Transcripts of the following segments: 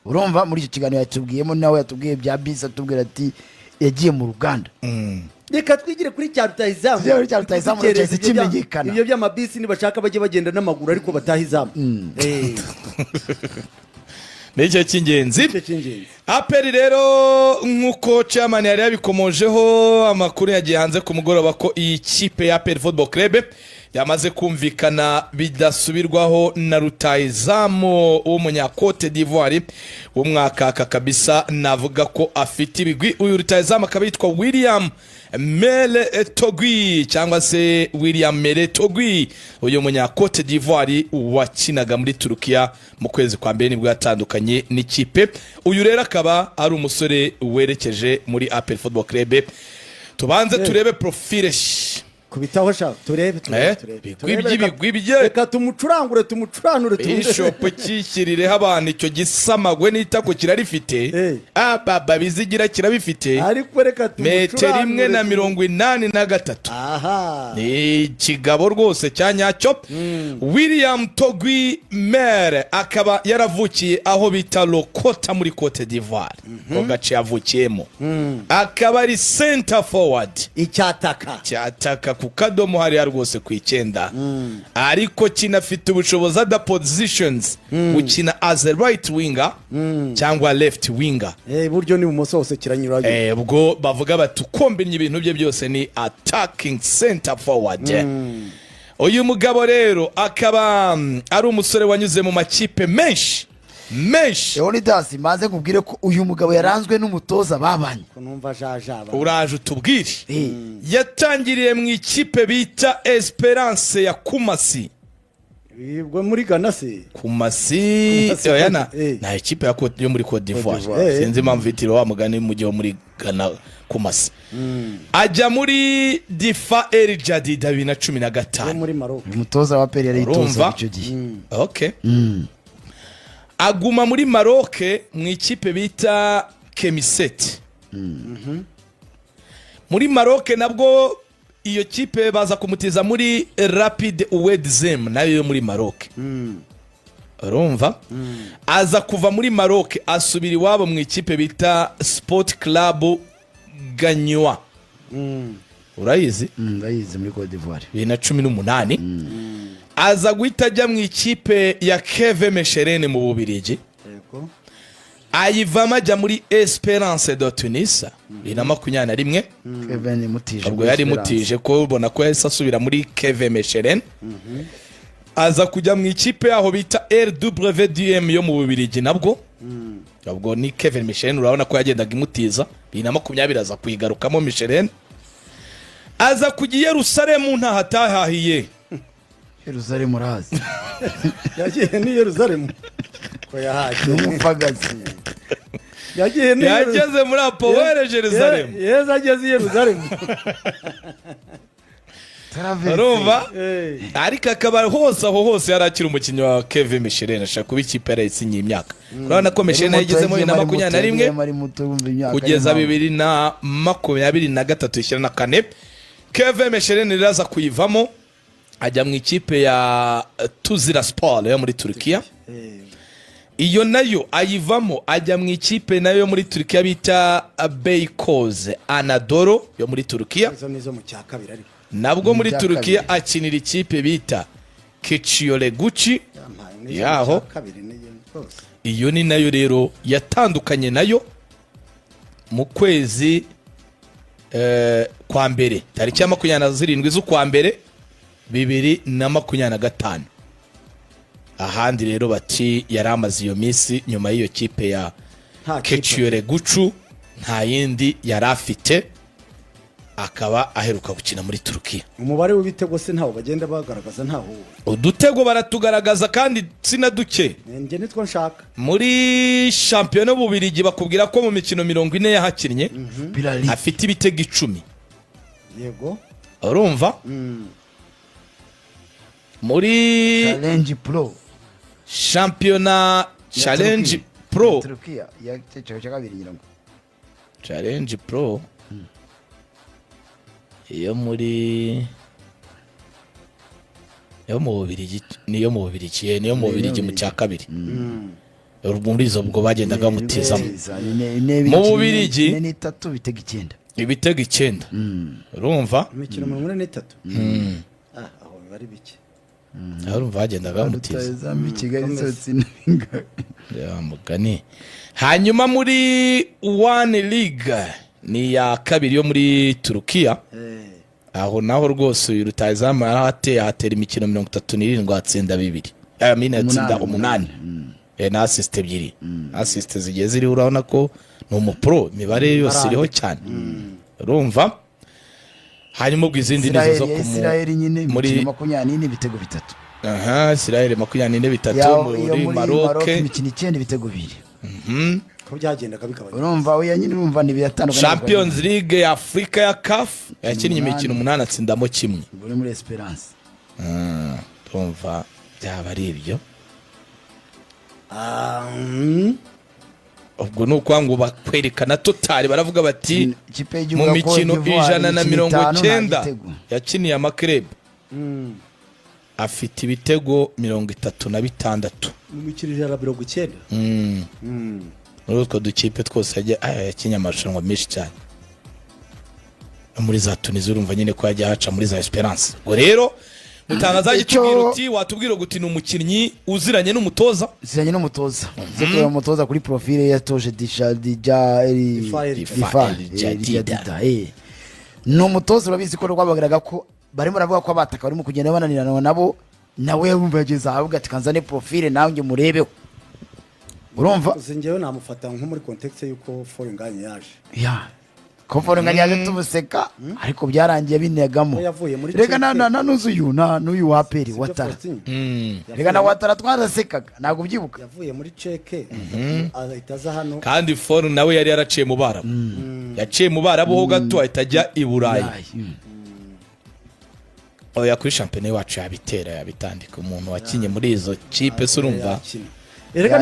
urumva muri icyo kiganiro yatubwiyemo nawe yatubwiye bya bisi atubwira ati yagiye mu ruganda. Reka twigire kuri cya rutahizamu. Cya rutahizamu cyahise kimenyekana. Ibyo by'amabisi nibashaka bajye bagenda n'amaguru ariko bataha izamu. Nicyo cy'ingenzi. Aperi rero nk'uko chairman yari yabikomojeho, amakuru yagiye hanze ku mugoroba ko iyi kipe ya Aperi Football Club yamaze kumvikana bidasubirwaho na rutahizamu w'umunyakote d'Ivoire w'umwaka kabisa. Navuga ko afite ibigwi. Uyu rutahizamu akaba yitwa William Mele Togui cyangwa se William Mele Togui, uyu munyakote d'Ivoire wakinaga muri Turukiya mu kwezi kwa mbere nibwo yatandukanye n'ikipe. Uyu rero akaba ari umusore werekeje muri Aperi Football Club. Tubanze turebe profile kubitaho sha turebe reka tumucuranure Bishop kikirireho abantu icyo gisamagwe n'itako kirarifite baba bizigira kirabifite ariko reka metero 1.83. aha ni kigabo rwose cyanyacyo. William Togui Mere akaba yaravukiye aho bita Lokota muri Cote d'Ivoire ko gace yavukiyemo. Akaba ari center forward icyataka ku kadomo hari rwose ku 9 ariko kinafite ubushobozi da positions ukina as a right winger cyangwa left winger. Buryo ni bumoso hose kiranyuranye. Ubwo bavuga batukombinye ibintu bye byose ni attacking center forward. Uyu mugabo rero akaba ari umusore wanyuze mu makipe menshi. Leonidas maze kubwire ko uyu mugabo yaranzwe n'umutoza babanye. Kunumva jajaba. Uraje utubwire. Yatangiriye mu ikipe bita Esperance ya Kumasi. Ibwo muri Ghana se. Kumasi yana na ikipe yo muri Cote d'Ivoire. Sinzi impamvu vitiro wa mugani mu gihe muri Ghana Kumasi. Ajya muri Difa El Jadid 2015 muri Maroc. Umutoza wa Peri yari itoza icyo gihe. Okay. Aguma muri Maroc mu ikipe bita Kemisset. Muri Maroc nabwo iyo kipe baza kumutiza muri Rapid Ouedzem nayo yo muri Maroc. Urumva? Aza kuva muri Maroc asubira iwabo mu ikipe bita Sport Club Gagnoa. Urayizi? Ndayizi muri Cote d'Ivoire 2018. Aza guhita ajya mu ikipe ya Keve Mechelen mu Bubiligi. Yego. Ayivama ajya muri Esperance de Tunis 2021. Keve ni mutije. Ubwo yari mutije ko ubona ko yahise asubira muri Keve Mechelen. Aza kujya mu ikipe yaho bita RWDM yo mu Bubiligi nabwo. Ubwo ni Keve Mechelen urabona ko yagendaga imutiza 2020 aza kuyigarukamo Mechelen. Aza kujya Yerusalemu nta hatahahiye. Yerusalemu urazi. Yagiye ni Yerusalemu ko yahaje umupagazi. Yageze muri Apoel Jerusalem. Yeza ageze Yerusalemu. Urumva? Ariko akaba hose yarakira umukinnyi wa Kevin Mechelen ashaka kuba ikipe yarayisinye imyaka. Urabona ko Mechelen yagezemo 2021 kugeza 2023 Kevin Mechelen iraza kuyivamo ajya mu ikipe ya Tuzla Sport yo muri Turkiya. Iyo nayo ayivamo ajya mu ikipe nayo muri Turkiya bita Beykoz Anadolu yo muri Turkiya. Izo nizo mu cya kabiri ariko. Nabwo muri Turkiya akinira ikipe bita Keçiörenguçi yaho. Iyo ni nayo rero yatandukanye nayo mu kwezi kwa mbere tariki ya 27 z'ukwa mbere 2025. Ahandi rero bati yaramaze iyo minsi nyuma y'iyo kipe ya Keçiörenguçi nta yindi yarafite, akaba aheruka gukina muri Turkiya. Umubare w'ibitego se ntawo bagenda bagaragaza ntaho. Udutego baratugaragaza kandi sina duke. Nge nitwo nshaka. Muri shampiyona y'Ububiligi bakubwira ko mu mikino 40 yahakinnye afite ibitego 10. Yego. Urumva? Muri Challenge Pro shampiyona Challenge Pro Turkiya ya cyo kabiri nyirango. Challenge Pro iyo muri yo mu Bubiligi niyo mu Bubiligi mu cya kabiri. muri izo ubwo bagendaga bamutizamo mu mu Bubiligi n'itatu bitega 9 ibitego 9 urumva imikino 83 aho bari bike urumva bagendaga bamutiza rutahizamu Kigali Sotsinga ya mugani. Hanyuma muri One League ni ya kabiri yo muri Turukiya, aho naho rwose uyu rutahizamu atera imikino 37 atsinda 2 amina atsinda 8 na assist 2 assist zigiye ziri urabona ko ni umupro imibare yose iriho cyane urumva. Hanyuma ubwo izindi nizo zo Israel nyine muri 24 bitego 3 Israel 23 muri Maroc imikino 9 bitego 2 ko byagendaga bikabanya urumva oya nyine urumva ni bitandukanye. Champions League ya Afrika ya CAF yakinnye imikino 8 atsindamo 1 muri Esperance urumva byaba ari ibyo. ubwo nuko ngo bakwerekana totali baravuga bati mu mikino 190 yakiniye amakrebe afite ibitego 36 mu mikino 190 muri utwo dukipe twose yakinye amarushanwa menshi cyane muri za Tunisia urumva nyine ko yajya haca muri za Esperance. Ngo rero mutangaza gitubwira uti watubwira guti n'umukinnyi uziranye n'umutoza zeko umutoza kuri profile yatoje Dija no mutoza urabizi ko rwabagaraga ko barimo baravuga ko abataka barimo kugenda bananirana nabo nawe yumva yageze ahavuga ati kanzane profile nawe nge murebeho urumva uzengewe namufata nko muri context yuko Forenganye yaje ko Forenganye yaje tumuseka ariko byarangiye binegamo rega nuzuyu n'uyu wa Peri Watara rega na Watara twarasekaga ntabwo byibuka yavuye muri Czech ahitaza hano kandi For nawe yari yaraciye mu Barabu yaciye mu Barabu ho gato ahita i Burayi oya kuri championnat wacu yabitandika umuntu wakinye muri izo kipe se urumva Erega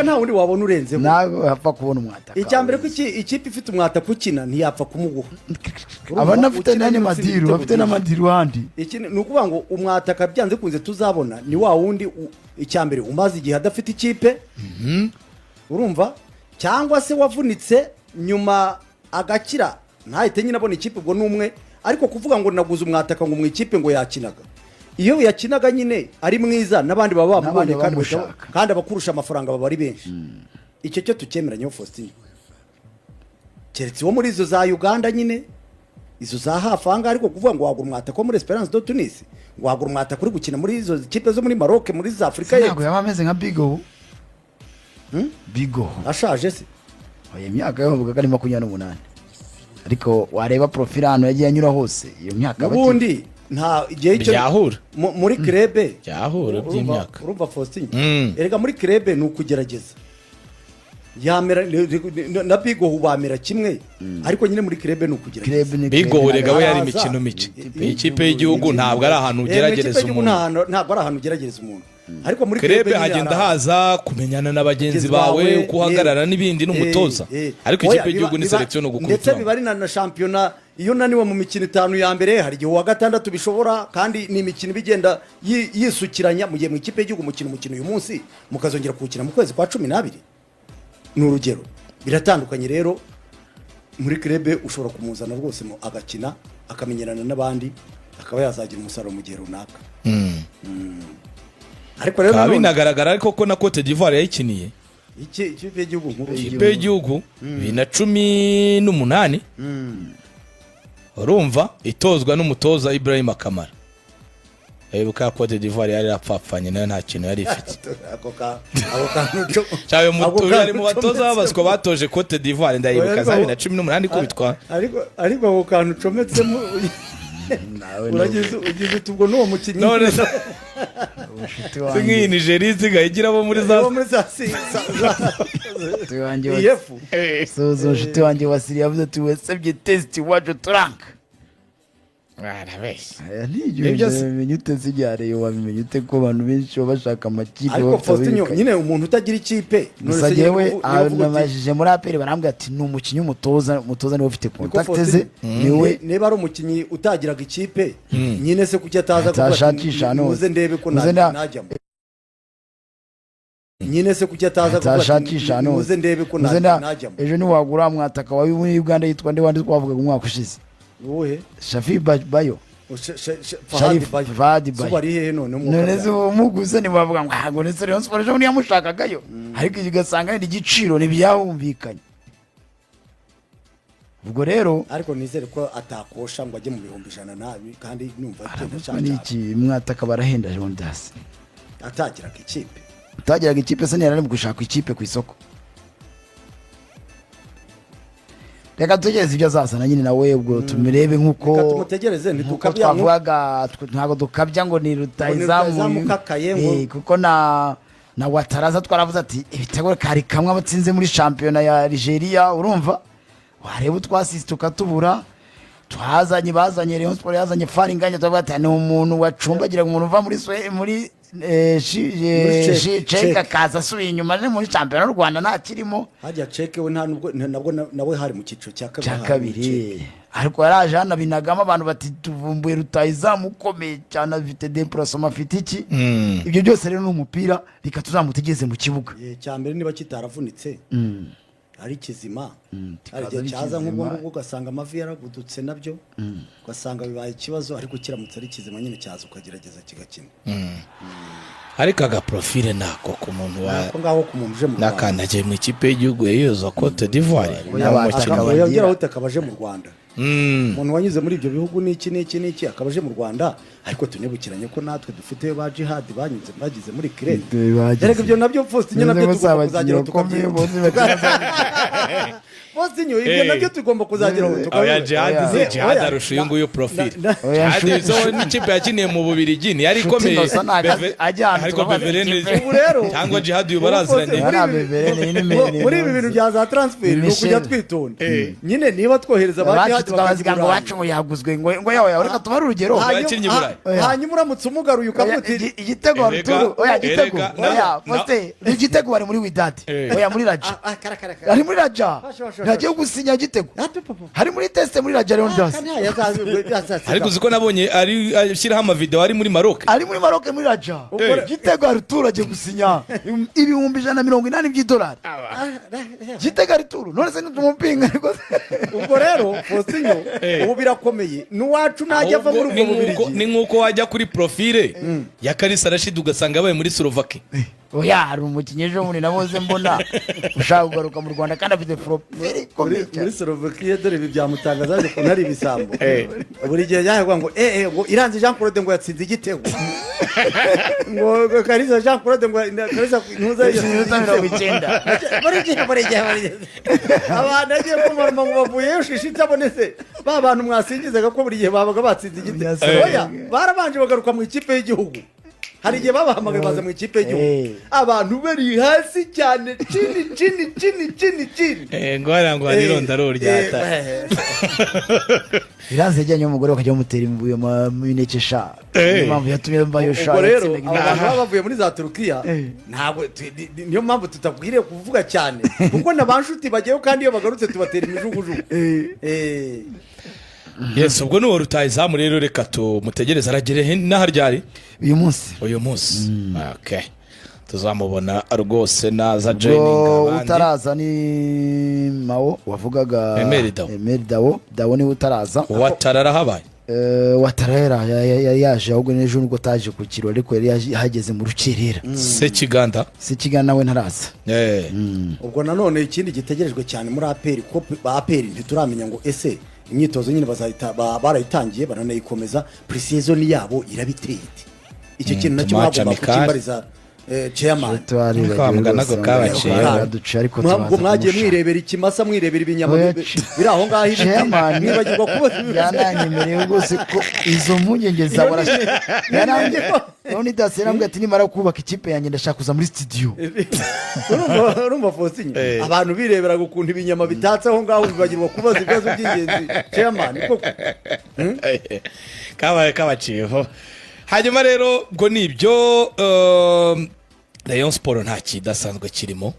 nta wundi wabona urenzeho nawe hapfa kubona umwataka icyambere ko ikipe ifite umwataka ukina ntiyapfa kumuguha abana afite nani madiru afite n'amadiru handi iki ni ukuvuga ngo umwataka byanze kunze tuzabona ni wa wundi icyambere umaze igihe adafite ikipe urumva cyangwa se wavunitse nyuma agakira ntahite nyine abona ikipe ubwo n'umwe ariko kuvuga ngo naguze umwataka ngo mu ikipe ngo yakinaga iyo yakinaga nyine ari mwiza nabandi baba bamubonye kandi abakurusha amafaranga baba ari benshi icyo cyo tukemeranyeho Faustin keretse wo muri izo za Uganda nyine izo za hafanga ariko kuvuga ngo wagura umwataka muri Esperance de Tunis wagura umwataka uri gukina muri izo kipe zo muri Maroc muri za Afrika ye ntabwo yabameze nka Bigo ashaje se oya myaka yo bavuga ari 28 ariko wareba profile hano yagiye anyura hose iyo myaka ubundi nta igihe cyo muri krebe byahura by'imyaka urumva Faustin erega muri krebe ni ukugerageza yamera na Bigo hubamera kimwe ariko nyine muri krebe ni ukugerageza Bigo urega we yari imikino mike ikipe y'igihugu ntabwo ari ahantu ugeragereza umuntu ntabwo ari ahantu ugeragereza umuntu ariko muri krebe hagenda haza kumenyana n'abagenzi bawe uko uhagarara n'ibindi n'umutoza ariko ikipe y'igihugu ni selection no gukura ndetse bibari na championnat iyo naniwe mu mikino 5 ya mbere hari igihe wa gatandatu bishobora kandi ni imikino bigenda yisukiranya mu gihe mu ikipe y'igihugu umukino uyu munsi mukazongera kuwukina mu kwezi kwa 12 ni urugero biratandukanye rero muri krebe ushobora kumuzana rwose mu agakina akamenyerana n'abandi akaba yazagira umusaruro mu gihe runaka ariko rero binagaragara ariko ko na Cote d'Ivoire yayikiniye ikipe y'igihugu ikipe y'igihugu 2018 urumva itozwa n'umutoza Ibrahim Kamara ebuka Cote d'Ivoire yari yapfapfanye nayo nta kintu yari ifite ako kantu cyawe muto yari mu batoza babaswa batoje Cote d'Ivoire ndayibuka za 2018 ko bitwa ariko ako kantu cometsemo ugize utubwo n'uwo mukinnyi none singi Nigeria zigayigira bo muri za sozo shiti wanjye wasiri yavuze ati wesebye test wacu turanka bimenye uteze igihe wabimenye ute ko abantu benshi baba bashaka amakipe ariko Faustin nyine umuntu utagira ikipe gusa yewe nabajije muri aperi barambwira ati ni umukinnyi umutoza niwe ufite contact ze niwe niba ari umukinnyi utagiraga ikipe nyine se kuki ataza kuba atashakisha muze ndebe ko najyamo nyine se kuki ataza atashakisha hano muze ndebe ko najyamo ejo niwagura mwataka wa Uganda yitwa nde wandi twavugaga umwaka ushize wowe Shafi Bayo Fahadi Bayo bari hehe none zo muguze ni bavuga ngo hago ne Rayon Sport ejo niyamushakagayo ariko igasanga ni igiciro ntibyahumvikanye ubwo rero ariko nizere ko atakosha ngo ajye mu bihumbi 100 nabi kandi numva cyane n'iki mwataka barahenda Jondas atagiraga ikipe se ntiyari mu gushaka ikipe ku isoko reka tugereze ibyo azazana nyine nawe ubwo tumirebe nk'uko tumutegereze twavugaga ntabwo dukabya ngo ni rutayizamu kuko na Wataraza twaravuze ati ibitego kari kamwe abatsinze muri shampiyona ya Algeria urumva wareba utwasisi tukatubura bazanye Rayon Sport yazanye Faringanya tuvuga ati ni umuntu wacumbagira umuntu uva muri Cheka kaza asubiye inyuma je muri shampiyona y'u Rwanda nta kirimo hajya Cheke we ntabwo nawe hari mu cyiciro cya kabiri ariko yaraje hano binagamo abantu bati tuvumbuye rutayizamu ukomeye cyane afite déplacement afite iki ibyo byose rero ni umupira reka tuzamutegeze mu kibuga cya mbere niba kitaravunitse ari kizima ari cyaza nk'ubwo ugasanga amavi yaragudutse nabyo ugasanga bibaye ikibazo ariko kiramutse ari kizima nyine cyaza ukagerageza kigakina ariko agaprofile nako ku muntu ngaho ku muntu uje mu Rwanda nakanagiye mu ikipe y'igihugu yiyoza Cote d'Ivoire yongera utakabaje mu Rwanda umuntu wanyuze muri ibyo bihugu n'iki akabaje mu Rwanda ariko tunibukiranye ko natwe dufite ba jihad bagize muri kirere rero ibyo nabyo Faustin nabyo tugomba kuzagira Faustin ibyo nabyo tugomba kuzagira oya jihad arusha uyu nguyu profile jihad zo n'ikipe yakiniye mu Bubiligi ni yari ikomeye ariko Beverene ubu rero cyangwa jihad uyu baraziranye muri ibi bintu bya za transfer no kujya twitonda nyine niba twohereza ba jihad tukabaziga ngo bacu yaguzwe ngo yawe reka tubare urugero hanyuma uramutse umugaruye ukavuga igitego Arturo igitego bari muri Wydad oya muri Raja ari muri Raja ntagiye gusinya igitego hari muri test muri Raja Leonidas ariko ziko nabonye ari ashyiraho amavideo ari muri Maroc muri Raja igitego Arturo agiye gusinya ibihumbi 180 by'idolari igitego Arturo none se ntumupinga ariko ubwo rero Faustin ubu birakomeye n'uwacu najya ava muri ubwo Bubiligi ni nkuko wajya kuri profile ya Kalisa Rashid ugasanga abaye muri Slovakia oya hari umukinnyi ejo muri naboze mbona ushaka kugaruka mu Rwanda kandi afite profile ikomeye muri Slovakia dore ibi byamutangaza ko ntari ibisambo buri gihe yahagwa ngo ngo Iranzi Jean Claude ngo yatsinze igitego ngo Kalisa Jean Claude ngo Kalisa ntuza 90 buri gihe abantu agiye kumarama ngo bavuye ushishitse abonese ba bantu mwasingizaga ko buri gihe babaga batsinze igitego oya barabanje bagaruka mu ikipe y'igihugu hari igihe babahamagaye baza mu ikipe y'igihugu abantu bari hasi cyane chini ngo arangwa nirondaro ryata Iranzi yajyanye umugore bakajya mutera imbuye mu inekesha impamvu yatumye mbayo sha ubwo rero abantu bavuye muri za Turukiya ntabwo niyo mpamvu tutabwiriye kuvuga cyane kuko nabanshuti bagiyeyo kandi iyo bagarutse tubatera imijugujugu yes ubwo nuwo rutayizamu rero reka tumutegereza aragere n'aharyari uyu munsi okay tuzamubona rwose naza joining abandi utaraza ni Mao wavugaga Emery Dawo ni utaraza Watarara habaye Watarara yaje ahubwo n'ejo nubwo taje ku kiro ariko yari hageze mu rucerera Sekiganda nawe ntaraza ubwo nanone ikindi gitegerejwe cyane muri APR ko APR ntituramenya ngo ese imyitozo nyine barayitangiye baranayikomeza pre-season yabo irabiteye icyo kintu nacyo bagomba kukimbariza chairman twamuganago kabaciye ntabwo mwagiye mwirebera ikimasa mwirebera ibinyama biri aho ngaho chairman nibagirwa kuba yananyemereye rwose ko izo mpungenge za yanambye none daserambwe ati nimara kubaka ikipe yanjye ndashaka kuza muri studio urumva Faustin abantu bireberaga ukuntu ibinyama bitatse aho ngaho bibagirwa kubaza ibibazo by'ingenzi chairman koko kabaciyeho hanyuma rero ubwo nibyo Rayon Sport nta kidasanzwe kirimo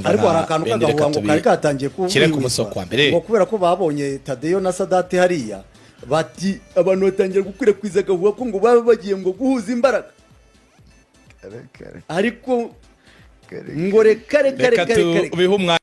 ariko hari akantu k'agahuha ngo kari katangiye kire ku musoko wa mbere ngo kubera ko babonye Tadeyo na Sadati hariya bati abantu batangira gukwirakwiza agahuha ko ngo baba bagiye ngo guhuza imbaraga ariko ngo reka reka tubihe umwanya